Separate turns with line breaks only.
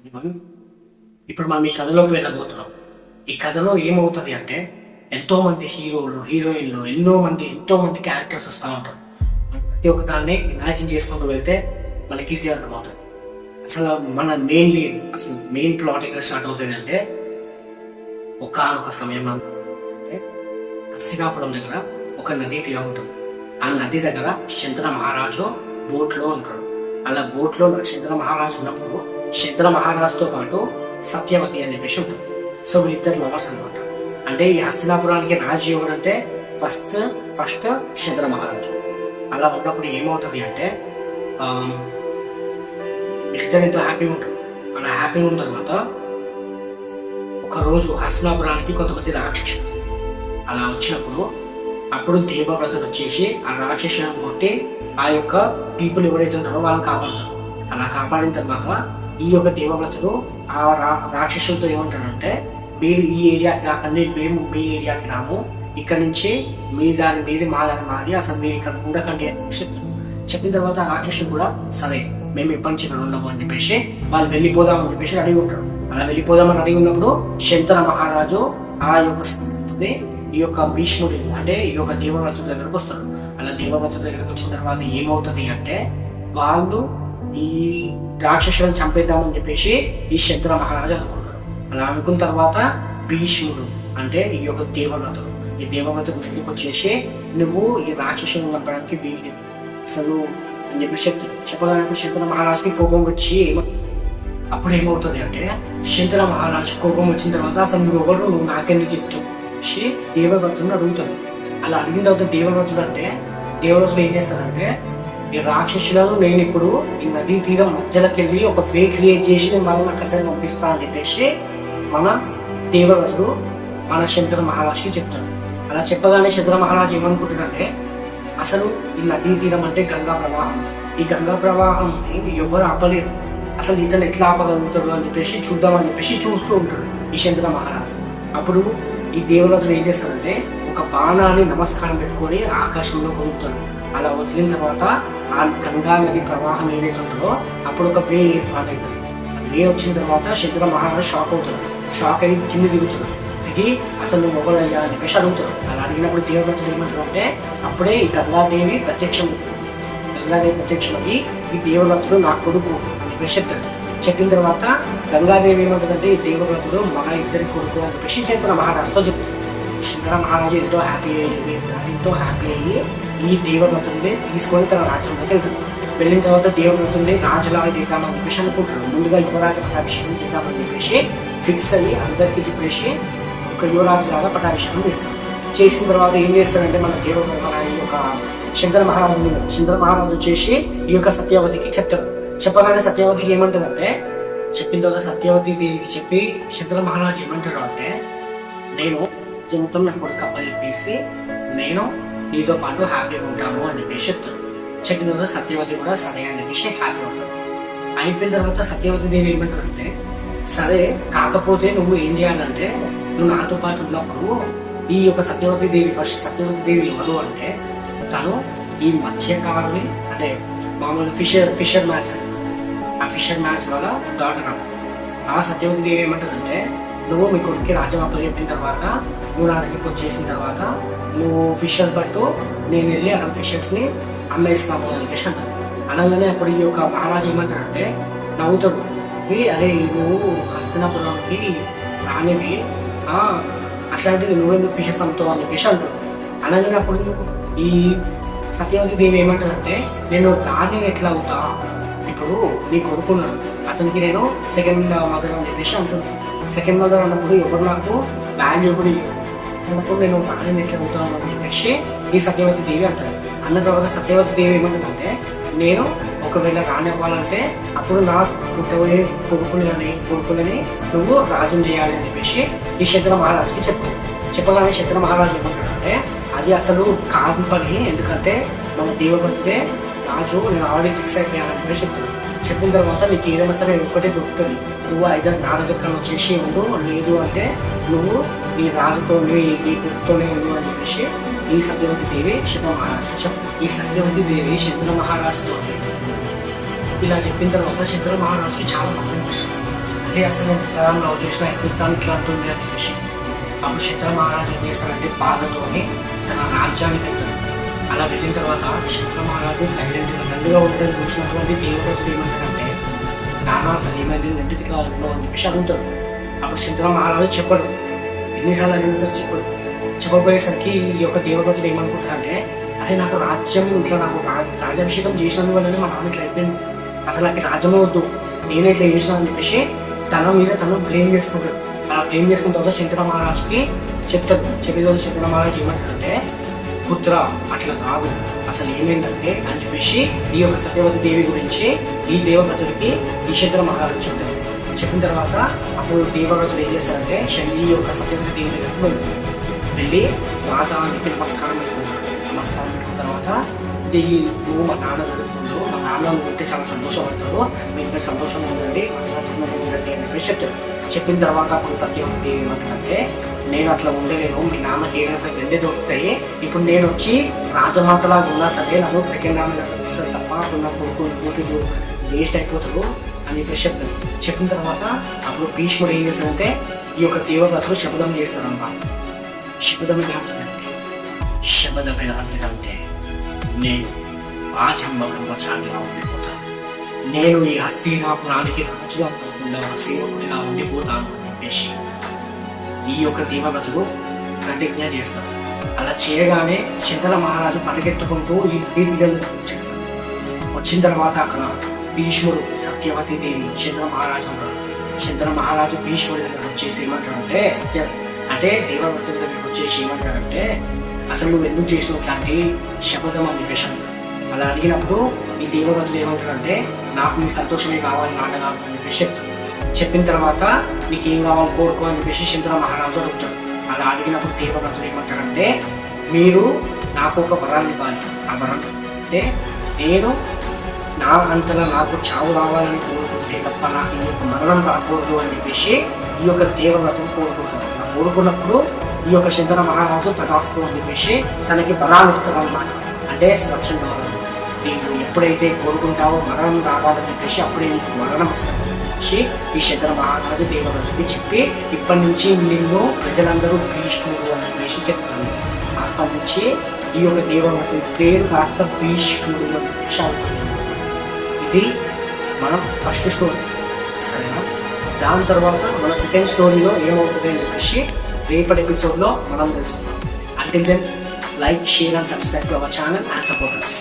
ఇప్పుడు మనం ఈ కథలోకి వెళ్ళబోతున్నాం. ఈ కథలో ఏమవుతుంది అంటే ఎంతోమంది హీరోలు హీరోయిన్లు ఎంతోమంది క్యారెక్టర్స్ వస్తూ ఉంటారు. ప్రతి ఒక్క దాన్ని ఇమాజిన్ చేసుకుంటూ వెళ్తే మనకి ఈజీ అర్థమవుతుంది. అసలు మన మెయిన్ ప్లాట్ ఎక్కడ స్టార్ట్ అవుతుంది అంటే ఒకానొక సమయంలో హస్తినాపురం దగ్గర ఒక నదీ తీరం ఉంటుంది. ఆ నది దగ్గర శంతన మహారాజు బోట్లో ఉంటాడు. అలా బోట్లో శంతన మహారాజు ఉన్నప్పుడు శంతన మహారాజుతో పాటు సత్యవతి అని చెప్పేసి ఉంటుంది. సో వీళ్ళిద్దరు లవర్స్ అనమాట. అంటే ఈ హస్తినాపురానికి రాజు ఎవరంటే ఫస్ట్ శంతన మహారాజు. అలా ఉన్నప్పుడు ఏమవుతుంది అంటే వీళ్ళిద్దరు ఎంతో హ్యాపీగా ఉంటారు. అలా హ్యాపీగా ఉన్న తర్వాత ఒకరోజు హస్తినాపురానికి కొంతమంది రాక్షసులు అలా వచ్చినప్పుడు అప్పుడు దేవవ్రతుడు వచ్చేసి ఆ రాక్షసులను కొట్టి ఆ యొక్క పీపుల్ ఎవరైతే ఉంటారో వాళ్ళని కాపాడుతారు. అలా కాపాడిన తర్వాత ఈ యొక్క దేవవ్రతుడు ఆ రాక్షసులతో ఏమంటాడంటే మీరు ఈ ఏరియాకి రాకండి, మేము మీ ఏరియాకి రాము, ఇక్కడ నుంచి మీ దాని మీది మా దాన్ని మారి అసలు మీరు ఇక్కడ ఉండకండి అని చెప్పిన తర్వాత ఆ రాక్షసుడు కూడా సరే మేము ఎప్పటి నుంచి ఇక్కడ ఉండము అని చెప్పేసి వాళ్ళు వెళ్ళిపోదామని చెప్పేసి అడిగి ఉంటారు. అలా వెళ్ళిపోదామని అడిగి ఉన్నప్పుడు శంతన మహారాజు ఆ యొక్క ఈ యొక్క భీష్ముడి అంటే ఈ యొక్క దేవవ్రతుడి దగ్గరకు వస్తాడు. అలా దేవవ్రతుడి దగ్గరకు వచ్చిన తర్వాత ఏమవుతుంది అంటే వాళ్ళు ఈ రాక్షసులను చంపేద్దామని చెప్పేసి ఈ శంతన మహారాజు అనుకుంటాడు. అలా అనుకున్న తర్వాత భీష్ముడు అంటే ఈ యొక్క దేవవ్రతుడు ఈ దేవవ్రతుడు ముందుకు వచ్చేసి నువ్వు ఈ రాక్షసులను చంపడానికి వీలు అసలు అని చెప్పేసి చెప్పడానికి శంతన మహారాజుకి కోపం వచ్చి అప్పుడు ఏమవుతుంది అంటే శంతన మహారాజు కోపం వచ్చిన తర్వాత అసలు నువ్వు నాకెందుకు చెప్తావు దేవవ్రతుడిని అడుగుతాడు. అలా అడిగిన తర్వాత దేవవ్రతుడు ఏం చేస్తాడంటే ఈ రాక్షసులను నేను ఇప్పుడు ఈ నదీ తీరం మధ్యలోకి వెళ్ళి ఒక వే క్రియేట్ చేసి నేను మనం అక్కడికి పంపిస్తా అని చెప్పేసి మన దేవవ్రతుడు మన శంకర మహారాజుకి చెప్తాడు. అలా చెప్పగానే శంకర మహారాజు ఏమనుకుంటాడంటే అసలు ఈ నదీ తీరం అంటే గంగా ప్రవాహం, ఈ గంగా ప్రవాహంని ఎవరు ఆపలేరు, అసలు ఇతను ఎట్లా ఆపగలుగుతాడు అని చెప్పేసి చూద్దామని చెప్పేసి చూస్తూ ఉంటాడు ఈ శంకర మహారాజు. అప్పుడు ఈ దేవవ్రతుడు ఏం చేస్తాడంటే ఒక బాణాన్ని నమస్కారం పెట్టుకొని ఆకాశంలో వదులుతాడు. అలా వదిలిన తర్వాత ఆ గంగా నది ప్రవాహం ఏదైతే ఉంటుందో అప్పుడు ఒక వే ఏర్పాటవుతుంది. వే వచ్చిన తర్వాత శంకర మహారాజు షాక్ అయ్యి కింద దిగి అసలు నువ్వు ఎవరయ్యా అని చెప్పేసి అడుగుతాడు. అలా అడిగినప్పుడు దేవవ్రతుడు ఏమంటాడు అంటే అప్పుడే ఈ గంగాదేవి ప్రత్యక్షమయ్యి ఈ దేవవ్రతుడు నా కొడుకు అని చెప్పేసి చెప్తాడు. చెప్పిన తర్వాత గంగాదేవి ఏమంటుందంటే ఈ దేవవ్రతుడు మన ఇద్దరి కొడుకు అని చెప్పేసి శంకర మహారాజుతో చెప్తాడు. శంకర మహారాజు ఎంతో హ్యాపీ అయ్యి ఈ దేవవ్రతుడిని తీసుకొని తన రాజ్యంలోకి వెళ్తాడు. వెళ్ళిన తర్వాత దేవవ్రతుడిని రాజులాగా చేద్దామని చెప్పేసి అనుకుంటాడు. ముందుగా యువరాజు పట్టాభిషేకం చేద్దామని చెప్పేసి ఫిక్స్ అయ్యి అందరికీ చెప్పేసి ఒక యువరాజులాగా పట్టాభిషేకం చేస్తాడు. చేసిన తర్వాత ఏం చేస్తాడంటే మన ఈ యొక్క శంకర మహారాజు వచ్చేసి ఈ యొక్క సత్యవతికి చెప్తాడు. చెప్పగానే సత్యవతికి ఏమంటాడంటే చెప్పిన తర్వాత సత్యవతి దేవికి చెప్పి శంకర మహారాజు ఏమంటాడు అంటే నేను మొత్తం నా కొడుకు చెప్పేసి నేను నీతో పాటు హ్యాపీగా ఉంటాను అని చెప్పేసి చెప్తాడు. చెప్పిన తర్వాత సత్యవతి కూడా సరే అని చెప్పేసి హ్యాపీ అవుతాడు. అయిపోయిన తర్వాత సత్యవతి దేవి ఏమంటాడంటే సరే కాకపోతే నువ్వు ఏం చేయాలంటే నువ్వు నాతో పాటు ఉన్నప్పుడు ఈ యొక్క సత్యవతి దేవి ఎవరు అంటే తను ఈ మత్స్యకారుని అంటే మామూలు ఫిషర్ మ్యాన్స్ అని ఆ ఫిషర్ మ్యాన్స్ వల్ల డాటర్ ఆ సత్యవతి దేవి ఏమంటుందంటే నువ్వు మీ కొడుక్కి రాజ్యం అప్పచెప్పిన తర్వాత నువ్వు నా దగ్గరికి వచ్చేసిన తర్వాత నువ్వు ఫిషర్స్ బట్టు నేను వెళ్ళి అక్కడ ఫిషర్స్ని అమ్మేస్తాము అని చెప్పేసి అంటాను. అనగానే అప్పుడు ఈ యొక్క మహారాజు ఏమంటాడంటే నవ్వుతాడు. అరే నువ్వు హస్తినాపురానికి రానివి అట్లాంటిది నువ్వెందుకు ఫిషెస్ అమ్ముతావు అని చెప్పేసి అంటాడు. అనగానే అప్పుడు ఈ సత్యవతి దేవి ఏమంటుందంటే నేను రాణి ఎట్లా అవుతా, ఇప్పుడు నీ కొడుకున్నాడు అతనికి నేను సెకండ్ మదర్ అని చెప్పేసి అంటున్నాను. సెకండ్ మదర్ అన్నప్పుడు ఎవరు నాకు వాల్యూ కూడా అన్నప్పుడు నేను రాణిని ఎట్లా అవుతాను అని చెప్పేసి ఈ సత్యవతి దేవి అంటారు. అన్న తర్వాత సత్యవతి దేవి ఏమంటుందంటే నేను ఒకవేళ రాణి అవ్వాలంటే అప్పుడు నా పుట్టబోయే కొడుకులని నువ్వు రాజ్యం చేయాలి అని చెప్పేసి ఈ శంకర మహారాజుకి చెప్తాను. చెప్పగానే శంకర మహారాజు ఏమంటాడంటే అది అసలు కాదు పని, ఎందుకంటే మన దేవవ్రతుడే రాజు, నేను ఆల్రెడీ ఫిక్స్ అయిపోయాను అని చెప్పేసి చెప్తాను. చెప్పిన తర్వాత నీకు ఏదైనా సరే ఒక్కటే దొరుకుతుంది, నువ్వు ఐదర్ నా దగ్గర వచ్చేసి ఉండు, లేదు అంటే నువ్వు నీ రాజుతో నీ కొడుకుతోనే ఉండు అని చెప్పేసి ఈ సత్యవతి దేవి శంకర మహారాజు చెప్తారు. ఈ సత్యవతి దేవి శంకర మహారాజుతో ఇలా చెప్పిన తర్వాత శంకర మహారాజుకి చాలా బాగా అనిపిస్తుంది. అంటే అసలు నేను తరం లవ్ చేసిన ఎందుకు ఇట్లా అంటుంది అని చెప్పేసి అప్పుడు శంకర మహారాజు ఏం చేస్తాడంటే బాధతోనే తన రాజ్యానికి వెళ్తాడు. అలా వెళ్ళిన తర్వాత శంకర మహారాజు సైలెంట్గా దండుగా ఉండడం చూసినటువంటి దేవవ్రతుడు ఏమంటాడంటే, నాన్న అసలు ఏమైంది ఎందుకు ఇట్లా ఉన్నావు అని చెప్పేసి అడుగుతాడు. అప్పుడు శంకర మహారాజు చెప్పడు, ఎన్నిసార్లు అడిగినా సరే చెప్పడు. చెప్పబోయేసరికి ఈ యొక్క దేవవ్రతుడు ఏమనుకుంటాడంటే, అదే నాకు రాజ్యం ఇట్లా నాకు రాజ్యాభిషేకం చేసినందువల్లనే మా నాన్న ఇట్లా అయిపోయింది, అసలు నాకు రాజ్యమే వద్దు, నేనే ఇట్లా చేసినా అని చెప్పేసి తన మీద తను బ్లేమ్ చేసుకుంటాడు. అలా బ్లేమ్ చేసుకున్న తర్వాత శంకర మహారాజుకి చెప్తాడు. చెప్పిన తర్వాత శంకర మహారాజు ఏమంటాడంటే, పుత్ర అట్లా కాదు, అసలు ఏమైందంటే అని చెప్పేసి ఈ యొక్క సత్యవతి దేవి గురించి ఈ దేవవ్రతుడికి ఈ శంకర మహారాజు చెప్తాడు. చెప్పిన తర్వాత అప్పుడు దేవవ్రతుడు ఏం చేస్తాడంటే ఈ యొక్క సత్యవతి దేవి దగ్గరికి వెళ్తాడు. వెళ్ళి మాత అని చెప్పి నమస్కారం పెట్టుకుంటాడు. నమస్కారం పెట్టుకున్న తర్వాత ఇది నువ్వు మా నాన్న చదువుకుంటూ మా నాన్న ఉంటే చాలా సంతోషపడతాడు, మీ ఇద్దరు సంతోషంగా ఉండండి, మనతో ఉండండి అని చెప్పేసి చెప్తాడు. చెప్పిన తర్వాత అప్పుడు సత్యవతి దేవి ఏమంటాడంటే, నేను అట్లా ఉండలేను, మీ నాన్నకి ఏదైనా సరే రెండే దొరుకుతాయి, ఇప్పుడు నేను వచ్చి రాజమాతలాగా ఉన్నా సరే నన్ను సెకండ్ ఆమె వస్తాను తప్ప నా కూతురు వేస్ట్ అయిపోతాడు అని చెప్పేసి చెప్తాడు. చెప్పిన తర్వాత అప్పుడు భీష్ముడు ఏం చేస్తాడంటే ఈ యొక్క దేవవ్రతులు శపథం చేస్తాడన్నమాట. శపథం ఎలా అంటే నేను రాజమ్మ బ్రహ్మచారిగా ఉండిపోతాను, నేను ఈ హస్తినాపురానికి రాజుగా కాకుండా సేవకుడిగా ఉండిపోతాను అని చెప్పేసి ఈ యొక్క దేవవ్రతుడు ప్రతిజ్ఞ చేస్తాడు. అలా చేయగానే శంకర మహారాజు పరిగెత్తుకుంటూ ఈ వీధి వచ్చేస్తాడు. వచ్చిన తర్వాత అక్కడ భీష్ముడు సత్యవతి దేవి శంకర మహారాజు ఉంటాడు. శంకర మహారాజు భీష్ముడి దగ్గర వచ్చేసి ఏమంటాడంటే అంటే దేవవ్రతుడి దగ్గరికి వచ్చేసి ఏమంటాడంటే, అసలు నువ్వు ఎందుకు చేసినావు ఇట్లాంటి శపథం అని చెప్పేసి అలా అడిగినప్పుడు ఈ దేవవ్రతుడు ఏమంటాడంటే, నాకు నీ సంతోషమే కావాలి, నాన్న కావాలి అని చెప్పేసి చెప్తాడు. చెప్పిన తర్వాత నీకేం కావాలి కోరుకో అని చెప్పేసి శంకర మహారాజు అడుగుతాడు. అలా అడిగినప్పుడు దేవవ్రతుడు ఏమంటాడంటే, మీరు నాకు ఒక వరాన్ని ఇవ్వాలి, ఆ వరం అంటే నేను నా అంతలో నాకు చావు రావాలని కోరుకుంటే తప్ప నాకు ఈ యొక్క మరణం రాకూడదు అని చెప్పేసి ఈ యొక్క దేవవ్రతుడు కోరుకుంటాడు. అలా కోరుకున్నప్పుడు ఈ యొక్క శంకర మహారాజు తదాస్తు అని చెప్పేసి తనకి వరాలు ఇస్తాడు అన్నమాట. అంటే స్వచ్ఛంగా నీకు ఎప్పుడైతే కోరుకుంటావో మరణం రావాలని చెప్పేసి అప్పుడే నీకు మరణం వస్తుంది ఈ శంకర మహారాజు దేవవ్రతుడికి చెప్పి, ఇప్పటి నుంచి నిన్ను ప్రజలందరూ భీష్ముడు అని చెప్పేసి చెప్తాను. అప్పటి నుంచి ఈ యొక్క దేవవ్రతుడి పేరు కాస్త భీష్ముడు అని చెప్పేసి అవుతుంది. ఇది మనం ఫస్ట్ స్టోరీ, సరేనా? దాని తర్వాత మన సెకండ్ స్టోరీలో ఏమవుతుంది అని చెప్పేసి రేపటి ఎపిసోడ్లో మనం తెలుసుకుందాం. Until then, like, share and subscribe to our channel and support us.